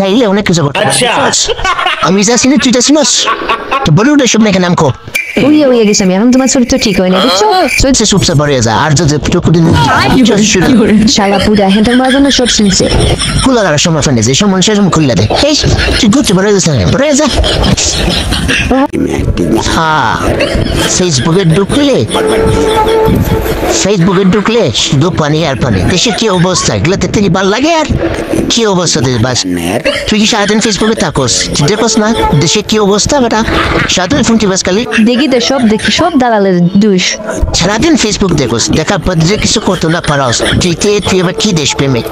চাইলে অনেক কিছু করতে পারি। আমি যাচ্ছি না তুই যাচ্ছি না তো বলিউডের সব মেয়েকে নাম কো উইয়ে উইয়ে গেছি আমি এখন তোমার চরিত্র ঠিক হয় না বুঝছো চলছে চুপচাপ বলে যা আর যদি টুকুদিন শালা পুরা হ্যান্ডেল মারার জন্য শর্ট শুনছে খুলে দেওয়ার সময় ফেলে যে সময় সে সময় খুলে দে এই তুই ঘুরতে বলে যাচ্ছে না বলে যা হ্যাঁ ফেসবুকে ঢুকলে শুধু পানি আর পানি দেশে কি অবস্থা এগুলো দেখতে কি ভালো লাগে আর কি অবস্থা দেশ বাস তুই কি সারাদিন ফেসবুকে থাকোস তুই দেখোস না দেশে কি অবস্থা বেটা সারাদিন ফোন টিপাস খালি দেখি সব দালালের দুষ সারাদিন ফেসবুক দেখোস দেখার পর যে কিছু করতে না পারস তুই আবার কি দেশ প্রেমিক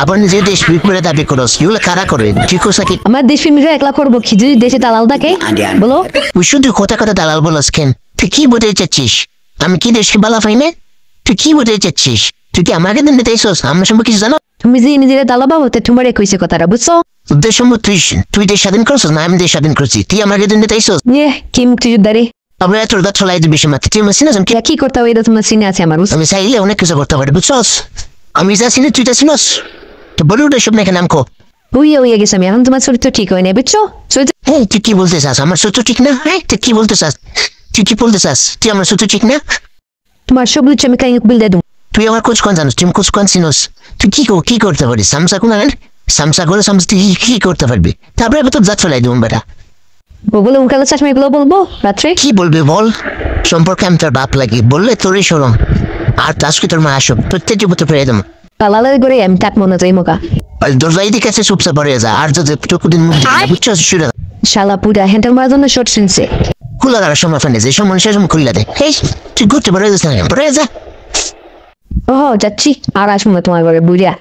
আবার নিজের দেশ বিপরীতে দাবি করস এগুলো কারা করে ঠিক আছে কি আমার দেশ প্রেমিকরা একলা করবো কি যদি দেশে দালাল থাকে বলো তুই শুধু কথা দালাল বলস কেন তুই কি বলতে চাচ্ছিস আমি কি দেশকে বালা পাই না তুই কি বলতে চাচ্ছিস তুই কি আমাকে দিন দিতে চাইছিস আমার সম্পর্কে কিছু জানো তুমি যে নিজের দালাবা হতে তোমার কইছে কথাটা বুঝছো তোদের সম্পর্ক তুই দেশ স্বাধীন করছিস না আমি দেশ স্বাধীন করছি তুই আমাকে দিন দিতে চাইছিস কি মুক্তিযোদ্ধারে আমরা তোর গা ছলাই দিবি সীমা তুই আমার সিনা কি করতে হবে এটা তোমার সিনে আছে আমার আমি চাইলে অনেক কিছু করতে পারি বুঝছস আমি যাচ্ছি না তুই যাচ্ছি না তো বলিউডের সব মেয়েকে নাম কো উইয়ে গেছি আমি এখন তোমার চরিত্র ঠিক হয় না বুঝছো হ্যাঁ তুই কি বলতে চাস আমার চরিত্র ঠিক না হ্যাঁ তুই কি বলতে চাস তুই আমার চরিত্র ঠিক না তোমার সব লুচ্ছ আমি কাই বিল দেব তুই আমার কোচ কোন জানিস তুই কোচ কোন চিনোস তুই কি করতে পারিস সামসা কোন সামসা করে সামসা তুই কি করতে পারবি তারপরে এবার তোর জাত ফেলাই দেবো বেটা ওগুলো উনকালে চাষ এগুলো বলবো রাত্রে কি বলবি বল সম্পর্কে আমি তোর বাপ লাগি বললে তোরই সরম আর আজকে তোর মা আসো প্রত্যেক জীবতে ফেরাই দেবো দালালের করে আমি তাক মনে যাই মোকা দরজাই দিকে আছে চুপচাপ পড়ে যা আর যদি টুকুদিন মুখ বুঝছো শুনে শালা পুরা হ্যান্ডেল মারার জন্য শর্ট শুনছে খুলে দেওয়ার সময় ফেলে যে সময় সে সময় খুলে দে এই তুই ঘুরতে পড়ে যাস না পড়ে যা ওহ যাচ্ছি আর আসবো না তোমার ঘরে বুড়িয়া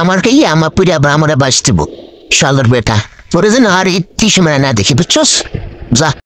আমার পুরা আমরা বাঁচতেব শালার বেটা পরে যেন আর ইতি সময় না দেখি বুঝছস যা